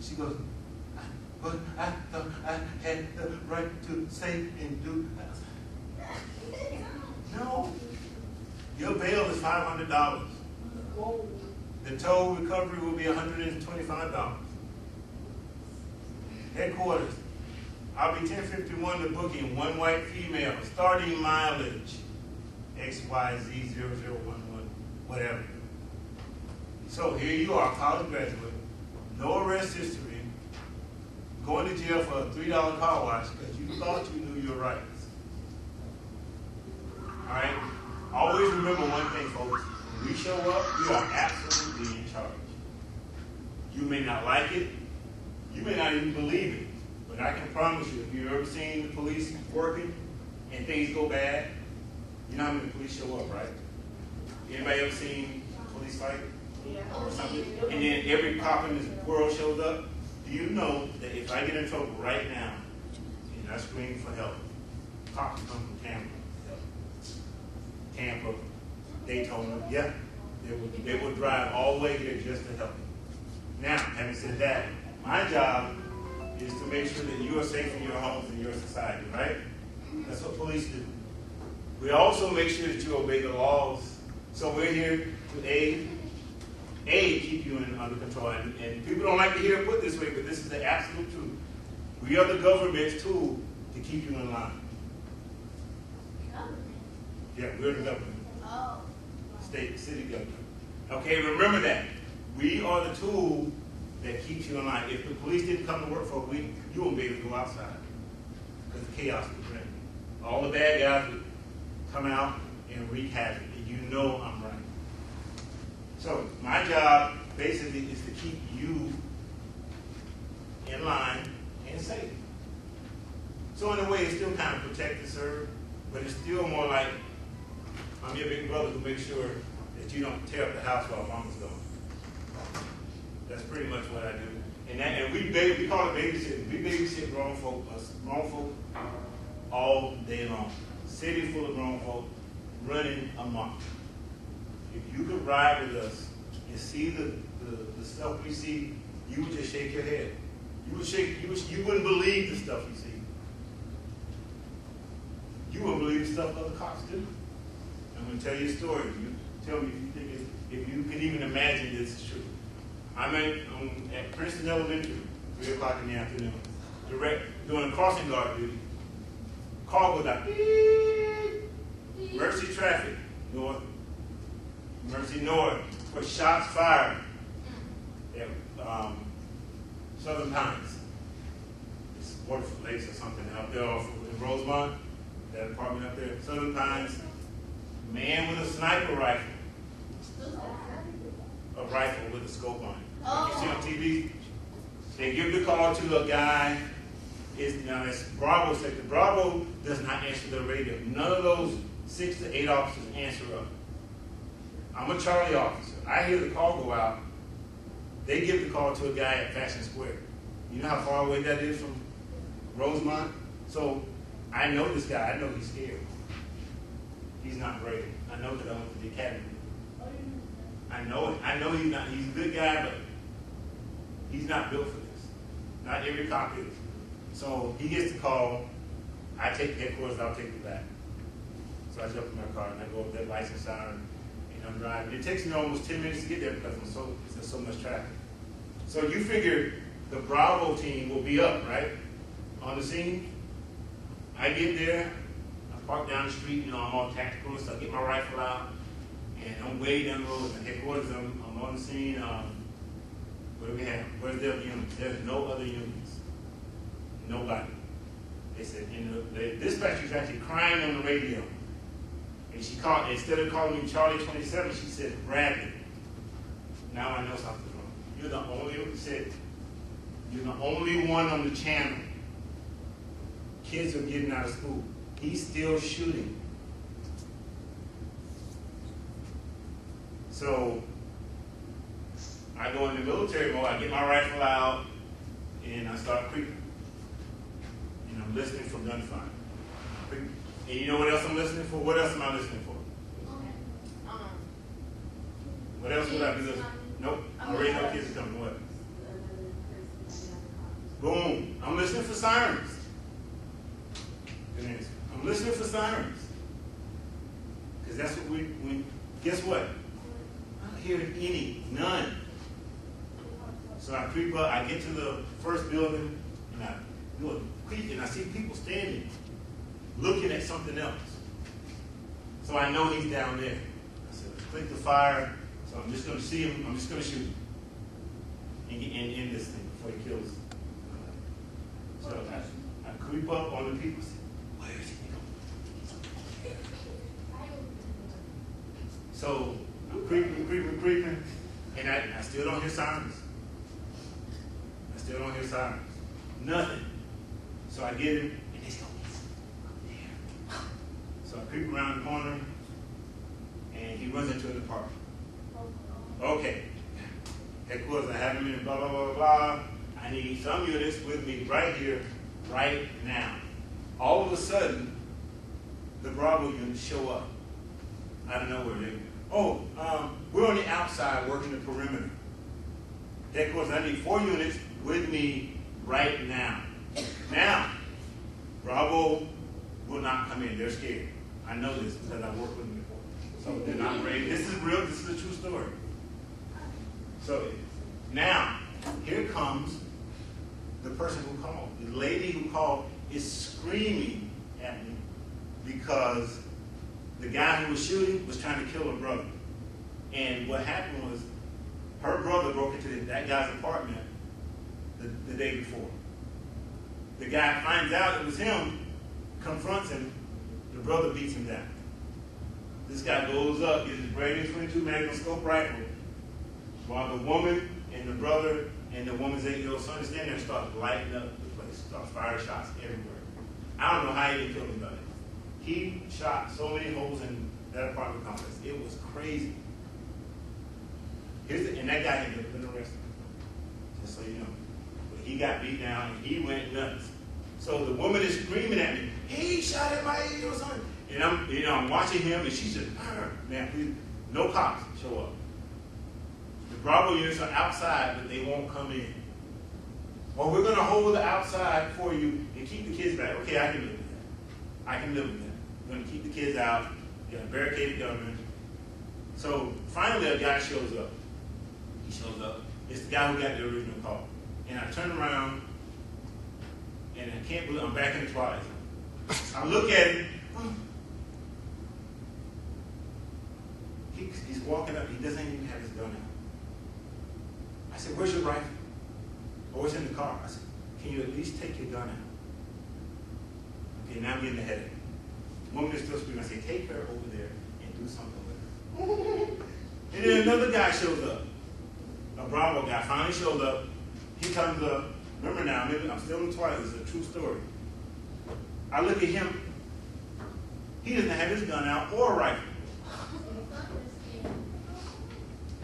She goes, but I thought I had the right to say and do. No. Your bail is $500. The tow recovery will be $125. Headquarters. I'll be 1051 to booking, one white female, starting mileage, XYZ0011, whatever. So here you are, college graduate, no arrest history, going to jail for a $3 car wash because you thought you knew your rights. All right? Always remember one thing, folks. When we show up, we are absolutely in charge. You may not like it. You may not even believe it. But I can promise you, if you've ever seen the police working and things go bad, you know how many police show up, right? Anybody ever seen a police fight? Yeah. Or something? And then every cop in this world shows up. Do you know that if I get in trouble right now and I scream for help, cops come from Tampa, Daytona, yeah, they will drive all the way here just to help you. Now, having said that, my job is to make sure that you are safe in your homes and your society, right? That's what police do. We also make sure that you obey the laws. So we're here to aid keep you under control. And people don't like to hear it put this way, but this is the absolute truth. We are the government's tool to keep you in line. Yeah, we're the government. Oh. State, city government. Okay, remember that. We are the tool that keeps you in line. If the police didn't come to work for a week, you won't be able to go outside because the chaos would bring. All the bad guys would come out and wreak havoc, and you know I'm right. So my job basically is to keep you in line and safe. So in a way, it's still kind of protect and serve, but it's still more like I'm your big brother who makes sure that you don't tear up the house while mama's gone. That's pretty much what I do. And we call it babysitting. We babysit grown folk all day long. City full of grown folk running amok. If you could ride with us and see the stuff we see, you would just shake your head. You wouldn't believe the stuff you see. You wouldn't believe the stuff other cops do. I'm going to tell you a story. You tell me if you can even imagine this is true. I'm at Princeton Elementary, 3 o'clock in the afternoon, doing crossing guard duty. Call goes out. Mercy traffic, north. Mercy north, for shots fired at Southern Pines. It's Waterford Lakes or something out there off in Rosemont, that apartment up there. Southern Pines, man with a sniper rifle. A rifle with a scope on it. Like you see on TV, they give the call to a guy. Now it's Bravo sector. Bravo does not answer the radio. None of those 6 to 8 officers answer up. I'm a Charlie officer. I hear the call go out. They give the call to a guy at Fashion Square. You know how far away that is from Rosemont? So I know this guy. I know he's scared. He's not brave. I know that I went to the academy. I know it. I know he's not. He's a good guy, but he's not built for this. Not every cop is. So he gets the call. I take the headquarters. I'll take the back. So I jump in my car and I go up that license siren and I'm driving. It takes me almost 10 minutes to get there because there's so much traffic. So you figure the Bravo team will be up, right, on the scene. I get there. I park down the street. I'm all tactical and stuff. Get my rifle out. And I'm way down the road at headquarters. I'm on the scene. What do we have? Where's the other units? There's no other units. Nobody. They said, the dispatcher's actually crying on the radio. And she called, instead of calling me Charlie 27, she said, Bradley. Now I know something's wrong. You're the only one on the channel. Kids are getting out of school. He's still shooting. So I go into military mode, I get my rifle out, and I start creeping. I'm listening for gunfire. And you know what else I'm listening for? What else am I listening for? What else would I be listening for? Nope. I already know kids are coming. What? Boom. I'm listening for sirens. Good answer. I'm listening for sirens. Because that's what we guess what? I don't hear none. So I creep up, I get to the first building, and I do a creep, and I see people standing, looking at something else. So I know he's down there. I said, click the fire. So I'm just going to see him. I'm just going to shoot him and end this thing before he kills. So I creep up on the people. Where is he going? So I'm creeping, and I still don't hear sirens. Still don't hear sirens. Nothing. So I get him, and he's going up there. So I creep around the corner, and he runs into an apartment. Okay. Headquarters, I have him in blah, blah, blah, blah, blah. I need some units with me right here, right now. All of a sudden, the Bravo units show up out of nowhere. We're on the outside working the perimeter. Headquarters, I need 4 units with me right now. Now, Bravo will not come in. They're scared. I know this because I've worked with them before. So they're not ready. This is real. This is a true story. So now, here comes the person who called. The lady who called is screaming at me because the guy who was shooting was trying to kill her brother. And what happened was her brother broke into that guy's apartment the day before. The guy finds out it was him, confronts him, the brother beats him down. This guy goes up, gets his brand new 22 magnum scope rifle, while the woman and the brother and the woman's 8-year-old son is standing there and start lighting up the place, start firing shots everywhere. I don't know how he didn't kill anybody. He shot so many holes in that apartment complex. It was crazy. And that guy ended up been arrested, just so you know. But he got beat down and he went nuts. So the woman is screaming at me, he shot at my 8-year-old son. And I'm watching him and she said, man, please, no cops show up. The Bravo units are outside, but they won't come in. Well, we're going to hold the outside for you and keep the kids back. Okay, I can live with that. I can live with that. We're going to keep the kids out, get a barricaded government. So finally a guy shows up. He shows up. It's the guy who got the original call. And I turn around, and I can't believe I'm back in the twilight zone. I look at him. He's walking up. He doesn't even have his gun out. I said, where's your rifle? Oh, it's in the car. I said, can you at least take your gun out? Okay, now I'm getting a headache. The woman is still screaming. I say, take her over there and do something with her. And then another guy shows up. A Bravo guy finally showed up. He comes up. Remember now, I'm still in the twilight. This is a true story. I look at him. He doesn't have his gun out or a rifle.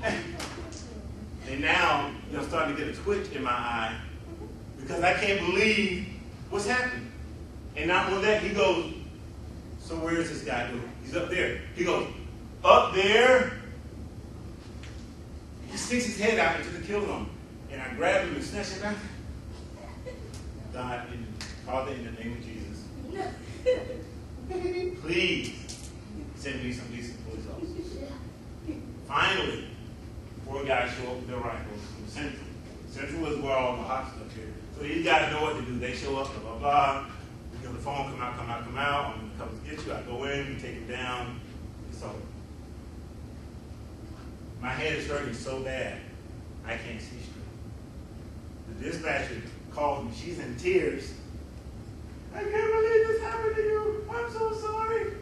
And now, I'm starting to get a twitch in my eye because I can't believe what's happening. And not only that, he goes, so where is this guy doing? He's up there. He goes, up there. He sticks his head out into the kill zone. And I grab him and snatch him back. God, Father, in the name of Jesus, please send me some decent police officers. Finally, 4 guys show up with their rifles from Central. Central is where all the hot stuff here. So these guys know what to do. They show up, blah, blah, blah. We get the phone, come out. I'm going to come get you. I go in, we take it down. It's over. My head is hurting so bad, I can't see straight. The dispatcher calls me. She's in tears. I can't believe this happened to you. I'm so sorry.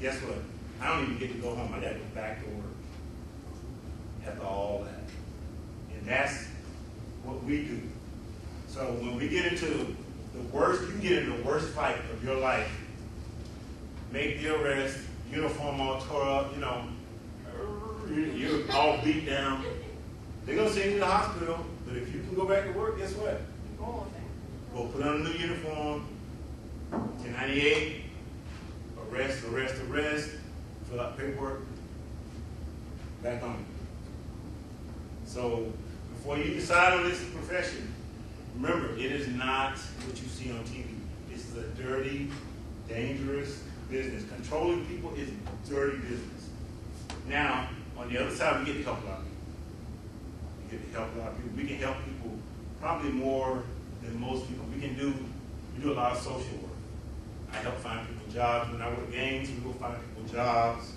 Guess what? I don't even get to go home. I got to go back to work after all that. And that's what we do. So when we get into the worst, you get into the worst fight of your life. Make the arrest, uniform all tore up, you're all beat down. They're going to send you to the hospital, but if you can go back to work, guess what? Go Go put on a new uniform, 1098, arrest, fill out paperwork, back home. So before you decide on this profession, remember, it is not what you see on TV. This is a dirty, dangerous business. Controlling people is dirty business. Now, on the other side, we get to help a lot of people. We get to help a lot of people. We can help people probably more than most people. We do a lot of social work. I help find people jobs. When I work games, we go find people jobs,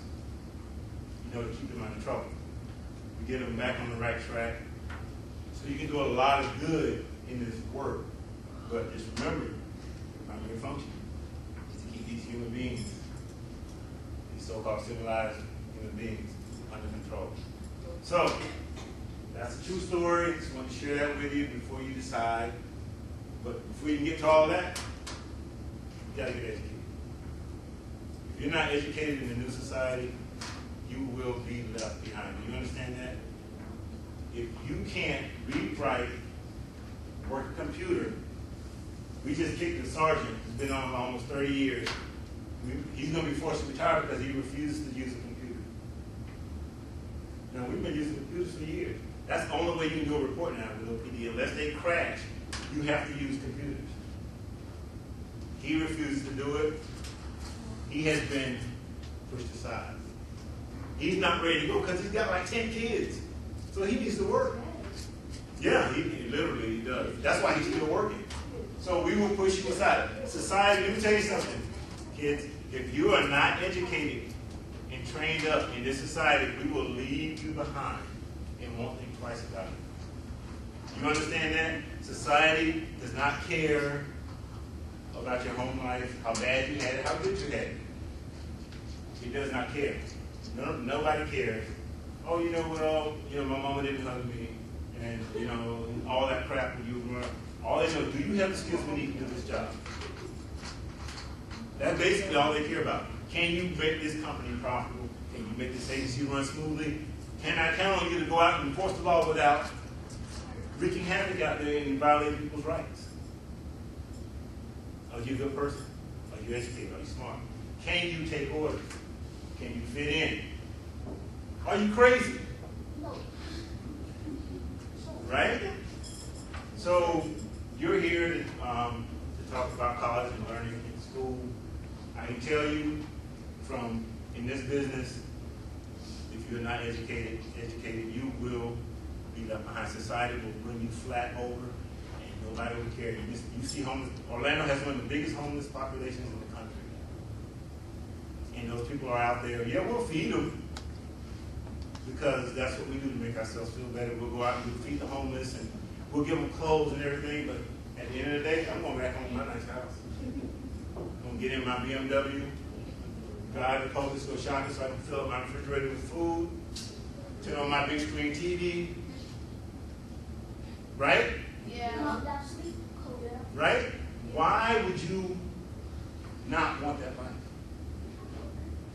to keep them out of trouble. We get them back on the right track. So you can do a lot of good in this work. But just remember, your primary function is to keep these human beings, these so-called civilized human beings, under control. So, that's a true story. Just want to share that with you before you decide. But before you can get to all that, you got to get educated. If you're not educated in the new society, you will be left behind. Do you understand that? If you can't read, write, work a computer, we just kicked a sergeant who's been on almost 30 years. He's going to be forced to retire because he refuses to use a computer. Now, we've been using computers for years. That's the only way you can do a report now with OPD. Unless they crash, you have to use computers. He refuses to do it. He has been pushed aside. He's not ready to go because he's got like 10 kids. So he needs to work. Yeah, he literally does. That's why he's still working. So we will push you aside. Society, let me tell you something, kids. If you are not educated and trained up in this society, we will leave you behind and won't think twice about it. You understand that? Society does not care about your home life, how bad you had it, how good you had it. It does not care. Nobody cares. Oh, my mama didn't hug me, and all that crap when you were growing up. All they know, do you have the skills we need to do this job? That's basically all they care about. Can you make this company profitable? Can you make this agency run smoothly? Can I count on you to go out and enforce the law without wreaking havoc out there and violating people's rights? Are you a good person? Are you educated? Are you smart? Can you take orders? Can you fit in? Are you crazy? Right? So you're here to talk about college and learning in school. I can tell you from in this business, if you're not educated, you will be left behind. Society will bring you flat over, and nobody will care. You see homeless. Orlando has one of the biggest homeless populations in the country. And those people are out there. Yeah, we'll feed them because that's what we do to make ourselves feel better. We'll go out and we'll feed the homeless and we'll give them clothes and everything. But at the end of the day, I'm going back home to my nice house. I'm going to get in my BMW, drive to Publix, go shopping so I can fill up my refrigerator with food, turn on my big screen TV. Right? Yeah. Right? Why would you not want that life?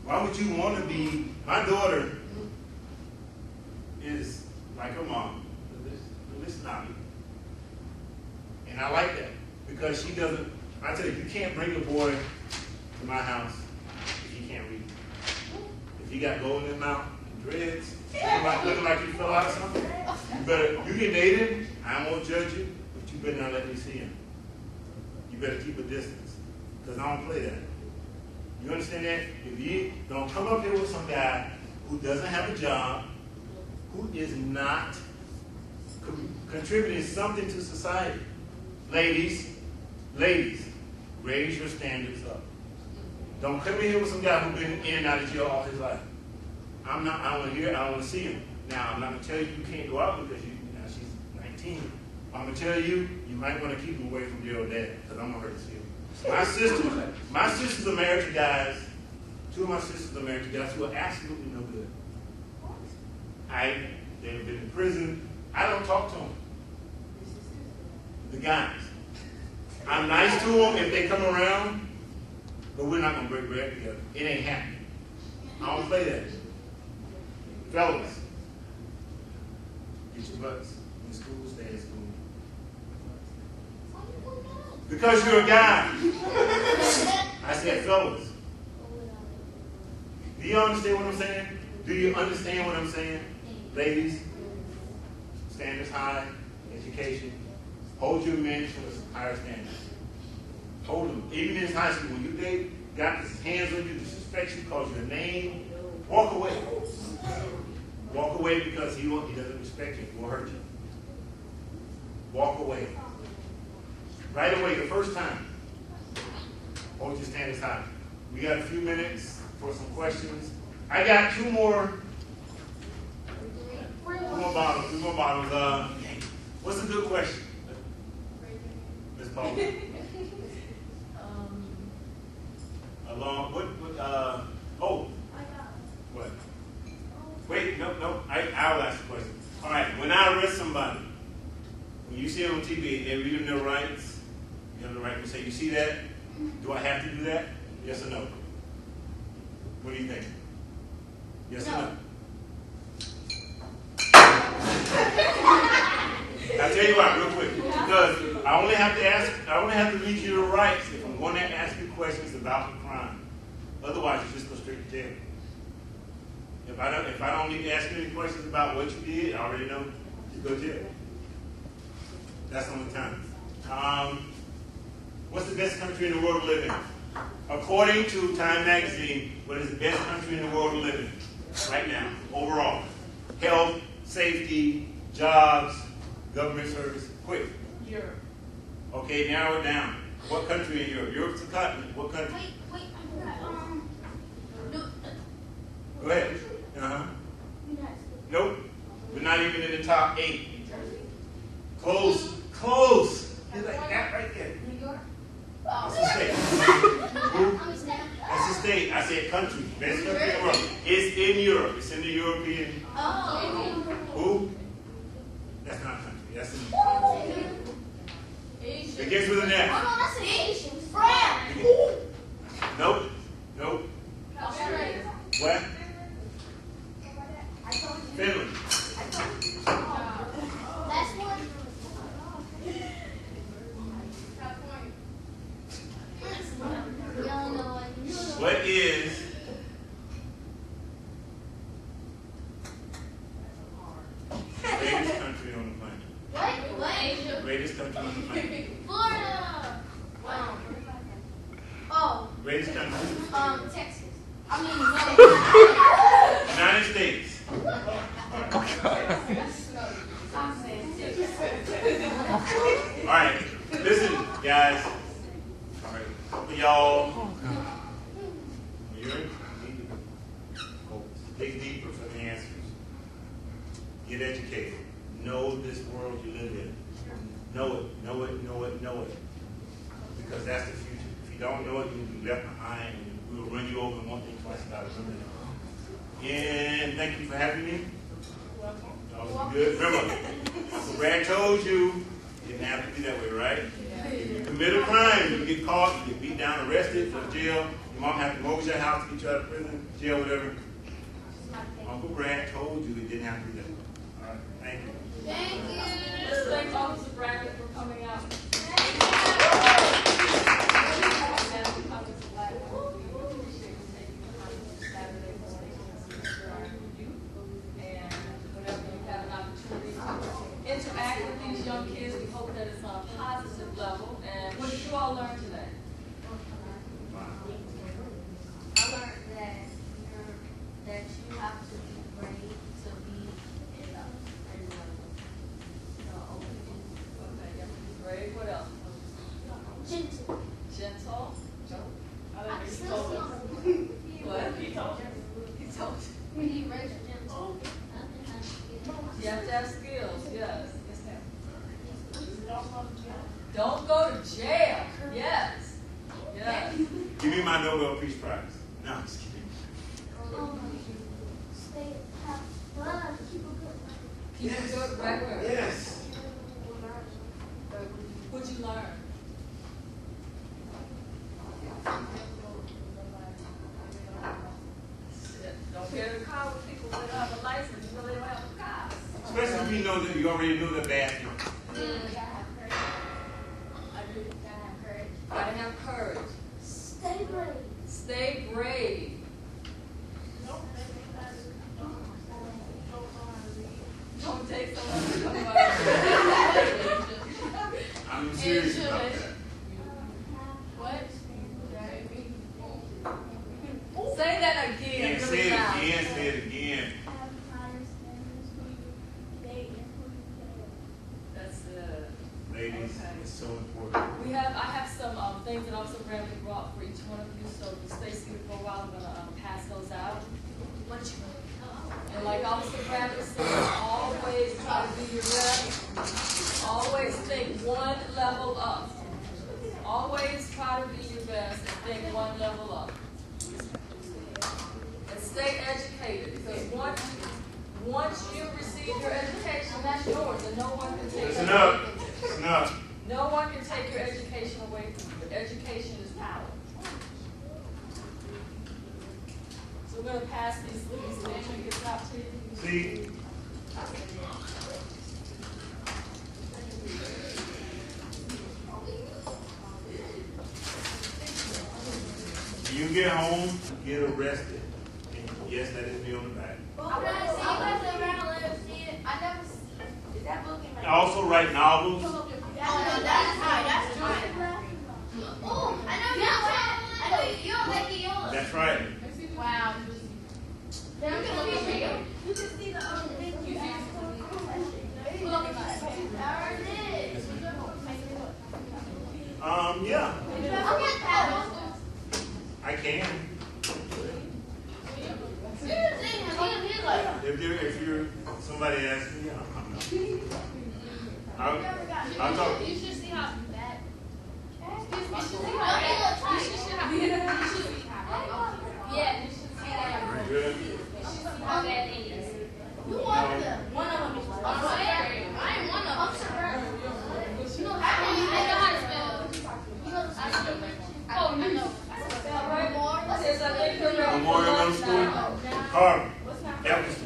Why would you want to be, my daughter is like her mom, a little snobby. And I like that because she doesn't, I tell you can't bring a boy to my house if he can't read. If he got gold in his mouth and dreads, looking like he fell out of something, you can date him, I won't judge you, but you better not let me see him. You better keep a distance because I don't play that. You understand that? If you don't come up here with some guy who doesn't have a job, who is not contributing something to society. Ladies, raise your standards up. Don't come in here with some guy who's been in and out of jail all his life. I don't want to hear it, I don't want to see him. Now, I'm not going to tell you you can't go out because she's 19. I'm going to tell you, you might want to keep him away from your old dad because I'm going to hurt his feelings. My sisters are married to guys, two of my sisters are married to guys who are absolutely no good. They've been in prison. I don't talk to them. The guys. I'm nice to them if they come around, but we're not going to break bread together. It ain't happening. I don't play that. Fellas, get your butts in school, stay in school. Because you're a guy. I said fellas. Do you understand what I'm saying? Do you understand what I'm saying? Ladies, standards high, education. Hold your men to a higher standard. Hold them. Even in high school, when they got his hands on you, disrespect you, cause your name, walk away. Walk away because he doesn't respect you. He will hurt you. Walk away. Right away, the first time. Hold your standards high. We got a few minutes for some questions. I got two more bottles. What's a good question? Ms. Paul. What? Wait, no. I'll ask the question. All right, when I arrest somebody, when you see it on TV, they read them their rights. You have the right to say, you see that? Do I have to do that? Yes or no? What do you think? Yes or no? I'll tell you why, real quick. Because I only have to read you the rights if I'm going to ask you questions about the crime. Otherwise, you just go straight to jail. If I don't need to ask you any questions about what you did, I already know you go to jail. That's the only time. What's the best country in the world to live in? According to Time Magazine, what is the best country in the world to live in right now, overall? Health, safety, jobs, government service. Quick. Europe. Okay, narrow it down. What country in Europe? Europe's a continent. What country? Wait, Go ahead. Nope. We're not even in the top 8. Close. It's like that right there. New York? That's a state. Who? That's a state. I said country. Best country in the world. It's in Europe. It's in the European. Who? That's not a country. That's in Asia. It begins with an F. Oh, no, that's an Asian. France. Nope. Australia. What? Finland. Last one. What is greatest country on the planet? What? Greatest country on the planet. Florida. Oh. Greatest country. Texas. I mean, no. United States. All right. Listen, guys. All right. For y'all. You're dig deeper for the answers. Get educated. Know this world you live in. Know it. Because that's the future. If you don't know it, you'll be left behind. And we'll run you over and won't think twice about it. And thank you for having me. That was good. Remember, Uncle Brad told you didn't have to be that way, right? If you commit a crime, you get caught, you get beat down, arrested, go to jail. Your mom have to mortgage your house to get you out of prison, jail, whatever. Uncle Brad told you it didn't have to be that way. All right, thank you. Thank you. Let's thank Officer Bradley for coming out. Interact with these young kids. We hope that it's on a positive level. And what did you all learn today? I learned that you have to be brave to be in the Okay, you have to be brave. What else? gentle. Gentle. I I don't can know. still see on What? He told you. He told you. He raised gentle. You have to have skills, yes. Don't go to jail. Yes. Yes. Give me my Nobel Peace Prize. No, I'm just kidding. Stay, have fun, keep a good life. Keep it good record. Yes. What'd you learn? Don't get in a car with people that don't have a license. You know they don't have a car. Especially if you know that you already know the bad thing. I do. Stay brave. Don't take someone to come about it. I'm serious about that. What? Say that again. Again, say it again, say it again. That's it. Ladies, Okay. it's so important. I have some things that Officer Bradley brought for each one of you. So if you stay seated for a while, I'm gonna pass those out. And like Officer Bradley said, always try to do your best. Always think one level up. Always try to be your best and think one level up. And stay educated, because once you receive your education, that's yours, and no one can take it Listen away up. from you. Listen up. No one can take your education away from you. Education is power. So we're going to pass these trinkets out to you. See? When you get home, get arrested. And yes, that is me on the back. Also write novels. That's right. Wow. You can see the Yeah. I can. If you're somebody asks me, I'll talk. You should see how bad. Yeah, you should see that. Good. How bad it is. You want them? One of them is I ain't one of them. You know, I know how to spell. You know how to spell. Oh, I know. Memorial Middle School. Carver. That was